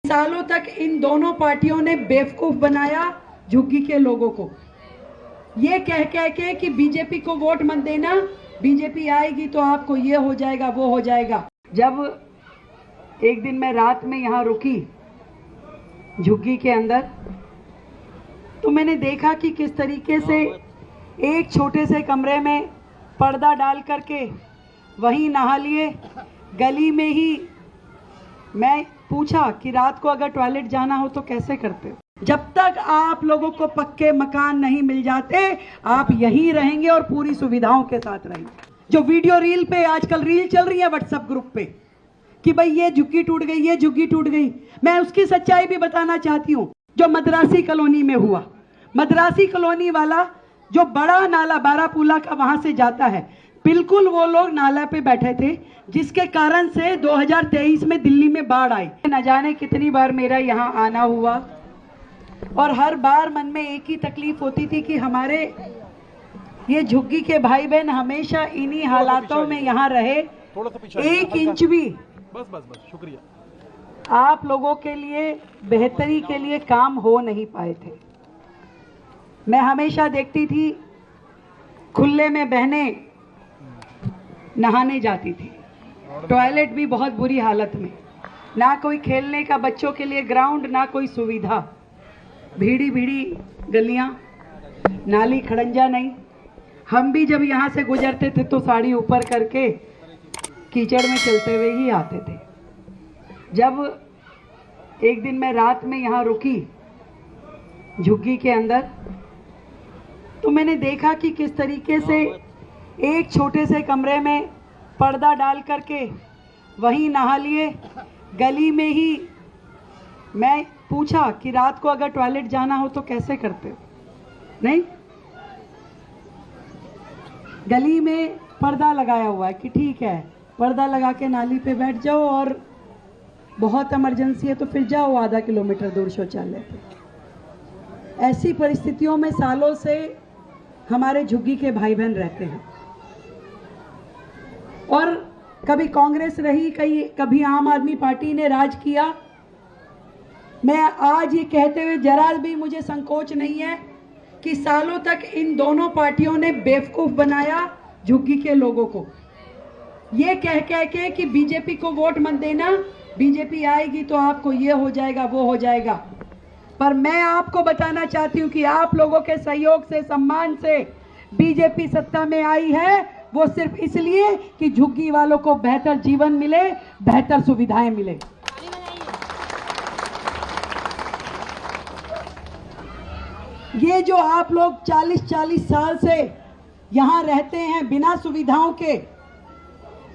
सालों तक इन दोनों पार्टियों ने बेवकूफ बनाया झुग्गी के लोगों को, ये कह कह के कि बीजेपी को वोट मत देना, बीजेपी आएगी तो आपको ये हो जाएगा वो हो जाएगा। जब एक दिन मैं रात में यहाँ रुकी झुग्गी के अंदर, तो मैंने देखा कि किस तरीके से एक छोटे से कमरे में पर्दा डाल करके वहीं नहा लिए। गली में ही मैं पूछा कि रात को अगर टॉयलेट जाना हो तो कैसे करते हो। जब तक आप लोगों को पक्के मकान नहीं मिल जाते आप यहीं रहेंगे और पूरी सुविधाओं के साथ रहेंगे। जो वीडियो रील पे आजकल रील चल रही है व्हाट्सएप ग्रुप पे कि भाई ये झुग्गी टूट गई, ये झुग्गी टूट गई, मैं उसकी सच्चाई भी बताना चाहती हूँ। जो मद्रासी कॉलोनी में हुआ, मद्रासी कॉलोनी वाला जो बड़ा नाला बारापूला का वहां से जाता है, बिल्कुल वो लोग नाला पे बैठे थे, जिसके कारण से 2023 में दिल्ली में बाढ़ आई। न जाने कितनी बार मेरा यहाँ आना हुआ और हर बार मन में एक ही तकलीफ होती थी कि हमारे ये झुग्गी के भाई बहन हमेशा इन्हीं हालातों में यहाँ रहे। एक इंच भी बस शुक्रिया आप लोगों के लिए बेहतरी के लिए काम हो नहीं पाए थे। मैं हमेशा देखती थी खुले में बहनें नहाने जाती थी, टॉयलेट भी बहुत बुरी हालत में, ना कोई खेलने का बच्चों के लिए ग्राउंड, ना कोई सुविधा, भीड़ी भीड़ी गलियां, नाली खड़ंजा नहीं। हम भी जब यहाँ से गुजरते थे तो साड़ी ऊपर करके कीचड़ में चलते हुए ही आते थे। जब एक दिन मैं रात में यहाँ रुकी झुग्गी के अंदर, तो मैंने देखा कि किस तरीके से एक छोटे से कमरे में पर्दा डाल करके वहीं नहा लिए। गली में ही मैं पूछा कि रात को अगर टॉयलेट जाना हो तो कैसे करते हो। नहीं, गली में पर्दा लगाया हुआ है कि ठीक है पर्दा लगा के नाली पे बैठ जाओ और बहुत इमरजेंसी है तो फिर जाओ आधा किलोमीटर दूर शौचालय पे। ऐसी परिस्थितियों में सालों से हमारे झुग्गी के भाई बहन रहते हैं और कभी कांग्रेस रही, कभी आम आदमी पार्टी ने राज किया। मैं आज ये कहते हुए जरा भी मुझे संकोच नहीं है कि सालों तक इन दोनों पार्टियों ने बेवकूफ बनाया झुग्गी के लोगों को, ये कह कह के कि बीजेपी को वोट मत देना, बीजेपी आएगी तो आपको ये हो जाएगा वो हो जाएगा। पर मैं आपको बताना चाहती हूँ कि आप लोगों के सहयोग से, सम्मान से बीजेपी सत्ता में आई है, वो सिर्फ इसलिए कि झुग्गी वालों को बेहतर जीवन मिले, बेहतर सुविधाएं मिले। ये जो आप लोग 40-40 साल से यहां रहते हैं बिना सुविधाओं के,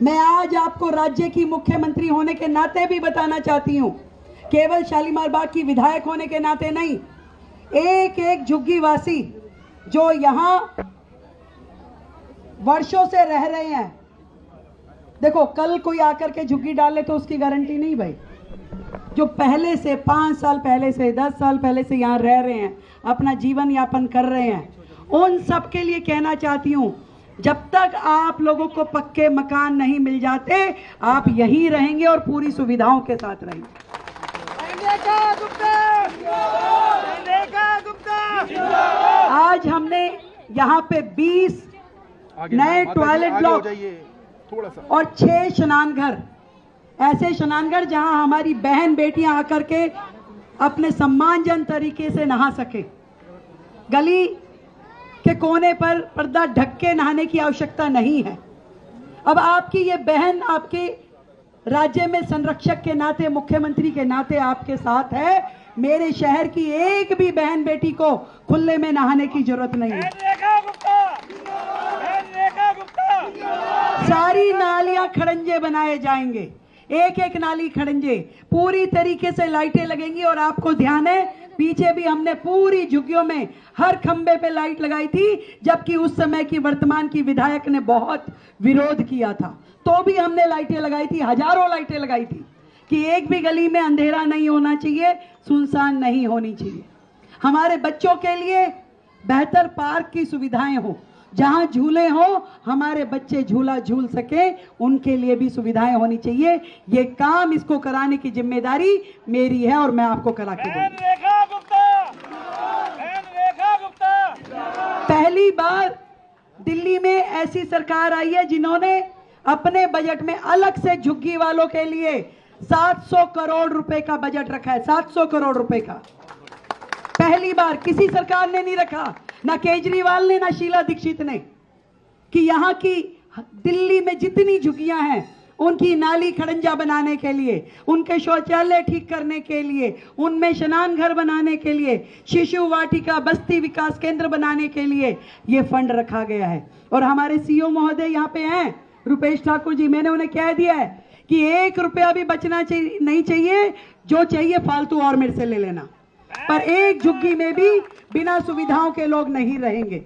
मैं आज आपको राज्य की मुख्यमंत्री होने के नाते भी बताना चाहती हूं, केवल शालीमार बाग की विधायक होने के नाते नहीं, एक एक झुग्गी वासी जो यहां वर्षों से रह रहे हैं। देखो कल कोई आकर के झुग्गी डाले तो उसकी गारंटी नहीं भाई। जो पहले से 5 साल पहले से 10 साल पहले से यहाँ रह रहे हैं, अपना जीवन यापन कर रहे हैं, उन सब के लिए कहना चाहती हूँ, जब तक आप लोगों को पक्के मकान नहीं मिल जाते आप यहीं रहेंगे और पूरी सुविधाओं के साथ रहेंगे। आज हमने यहाँ पे 20 नए टॉयलेट ब्लॉक और 6 स्नानघर, ऐसे स्नानघर जहां हमारी बहन बेटियां आकर के अपने सम्मानजन तरीके से नहा सके। गली के कोने पर पर्दा ढक के नहाने की आवश्यकता नहीं है। अब आपकी ये बहन आपके राज्य में संरक्षक के नाते, मुख्यमंत्री के नाते आपके साथ है। मेरे शहर की एक भी बहन बेटी को खुले में नहाने की जरूरत नहीं है। सारी नालियां खड़ंजे बनाए जाएंगे, एक एक नाली खड़ंजे, पूरी तरीके से लाइटें लगेंगी। और आपको ध्यान है पीछे भी हमने पूरी झुग्गियों में हर खंबे पे लाइट लगाई थी, जबकि उस समय की वर्तमान की विधायक ने बहुत विरोध किया था, तो भी हमने लाइटें लगाई थी, हजारों लाइटें लगाई थी कि एक भी गली में अंधेरा नहीं होना चाहिए, सुनसान नहीं होनी चाहिए। हमारे बच्चों के लिए बेहतर पार्क की सुविधाएं हो, जहां झूले हो, हमारे बच्चे झूला झूल सके, उनके लिए भी सुविधाएं होनी चाहिए। ये काम इसको कराने की जिम्मेदारी मेरी है और मैं आपको करा के दूंगी। पहली बार दिल्ली में ऐसी सरकार आई है जिन्होंने अपने बजट में अलग से झुग्गी वालों के लिए 700 करोड़ रुपए का बजट रखा है। 700 करोड़ रुपए का पहली बार किसी सरकार ने नहीं रखा, ना केजरीवाल ने, ना शीला दीक्षित ने, कि यहां की दिल्ली में जितनी झुग्गियां हैं उनकी नाली खड़ंजा बनाने के लिए, उनके शौचालय ठीक करने के लिए, उनमें स्नान घर बनाने के लिए, शिशु वाटिका बस्ती विकास केंद्र बनाने के लिए ये फंड रखा गया है। और हमारे सीओ महोदय यहाँ पे हैं, रुपेश ठाकुर जी, मैंने उन्हें कह दिया है कि 1 रुपया भी बचना नहीं चाहिए, जो चाहिए फालतू और मेरे से ले लेना, पर एक झुग्गी में भी बिना सुविधाओं के लोग नहीं रहेंगे।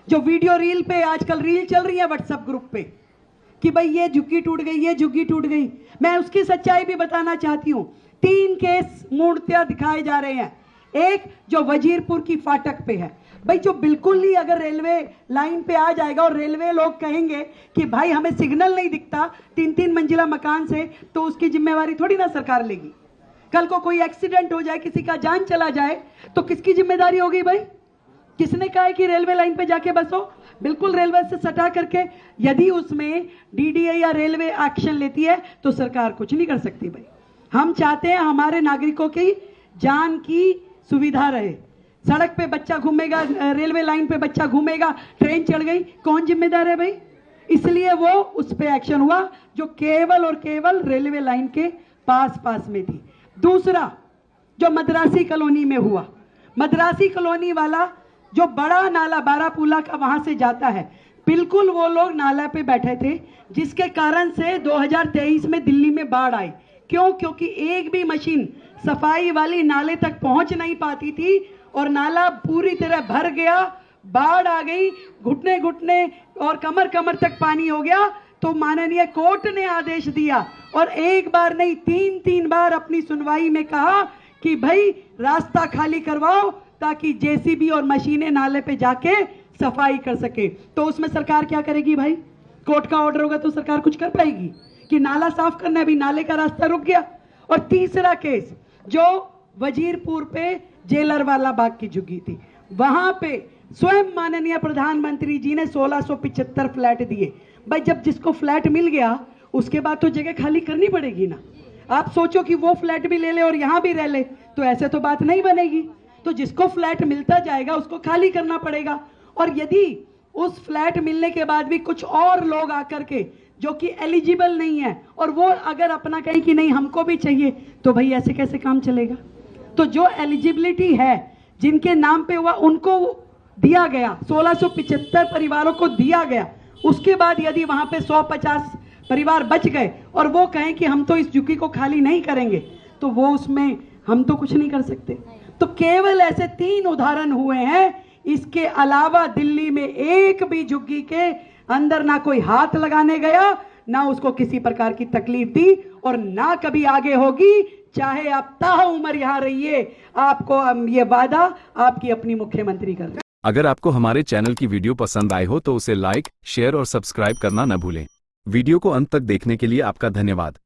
जो वीडियो रील पे आजकल रील चल रही है व्हाट्सएप ग्रुप पे कि भाई ये झुग्गी टूट गई, ये झुग्गी टूट गई, मैं उसकी सच्चाई भी बताना चाहती हूं। 3 केस मूर्तियां दिखाए जा रहे हैं। एक जो वजीरपुर की फाटक पे है, भाई जो बिल्कुल ही अगर रेलवे लाइन पे आ जाएगा और रेलवे लोग कहेंगे कि भाई हमें सिग्नल नहीं दिखता 3-3 मंजिला मकान से, तो उसकी जिम्मेवारी थोड़ी ना सरकार लेगी। कल को कोई एक्सीडेंट हो जाए, किसी का जान चला जाए, तो किसकी जिम्मेदारी होगी भाई? किसने कहा है कि रेलवे लाइन पे जाके बसो? बिल्कुल रेलवे से सटा करके, यदि उसमें डीडीए या रेलवे एक्शन लेती है तो सरकार कुछ नहीं कर सकती भाई। हम चाहते हैं हमारे नागरिकों की जान की सुविधा रहे। सड़क पे बच्चा घूमेगा, रेलवे लाइन पे बच्चा घूमेगा, ट्रेन चढ़ गई, कौन जिम्मेदार है भाई? इसलिए वो उस पे एक्शन हुआ जो केवल और केवल रेलवे लाइन के पास में थी। दूसरा जो मद्रासी कॉलोनी में हुआ, मद्रासी कॉलोनी वाला जो बड़ा नाला बारापूला का वहां से जाता है, बिल्कुल वो लोग नाला पे बैठे थे, जिसके कारण से 2023 में दिल्ली में बाढ़ आई। क्यों? क्योंकि एक भी मशीन सफाई वाली नाले तक पहुंच नहीं पाती थी और नाला पूरी तरह भर गया, बाढ़ आ गई, घुटने घुटने और कमर कमर तक पानी हो गया। तो माननीय कोर्ट ने आदेश दिया और एक बार नहीं 3 बार अपनी सुनवाई में कहा कि भाई रास्ता खाली करवाओ ताकि जेसीबी और मशीनें नाले पे जाके सफाई कर सके। तो उसमें सरकार क्या करेगी भाई? कोर्ट का ऑर्डर होगा तो सरकार कुछ कर पाएगी कि नाला साफ करना है? अभी नाले का रास्ता रुक गया। और तीसरा केस जो वजीरपुर पे जेलर वाला बाग की झुग्गी थी, वहां पे स्वयं माननीय प्रधानमंत्री जी ने 1675 फ्लैट दिए। भाई जब जिसको फ्लैट मिल गया उसके बाद तो जगह खाली करनी पड़ेगी ना। आप सोचो कि वो फ्लैट भी ले ले और यहां भी रह ले, तो ऐसे तो बात नहीं बनेगी। तो जिसको फ्लैट मिलता जाएगा उसको खाली करना पड़ेगा। और यदि उस फ्लैट मिलने के बाद भी कुछ और लोग आकर के जो कि एलिजिबल नहीं है और वो अगर अपना कहें कि नहीं हमको भी चाहिए, तो भाई ऐसे कैसे काम चलेगा? तो जो एलिजिबिलिटी है, जिनके नाम पे हुआ, उनको दिया गया, 1675 परिवारों को दिया गया। उसके बाद यदि वहां पे 150 परिवार बच गए और वो कहें कि हम तो इस झुग्गी को खाली नहीं करेंगे, तो वो उसमें हम तो कुछ नहीं कर सकते। तो केवल ऐसे 3 उदाहरण हुए हैं। इसके अलावा दिल्ली में एक भी झुग्गी के अंदर ना कोई हाथ लगाने गया, ना उसको किसी प्रकार की तकलीफ दी और ना कभी आगे होगी। चाहे आप ताउम्र यहां रहिए, आपको ये वादा आपकी अपनी मुख्यमंत्री कर रहे हैं। अगर आपको हमारे चैनल की वीडियो पसंद आई हो तो उसे लाइक, शेयर और सब्सक्राइब करना न भूलें। वीडियो को अंत तक देखने के लिए आपका धन्यवाद।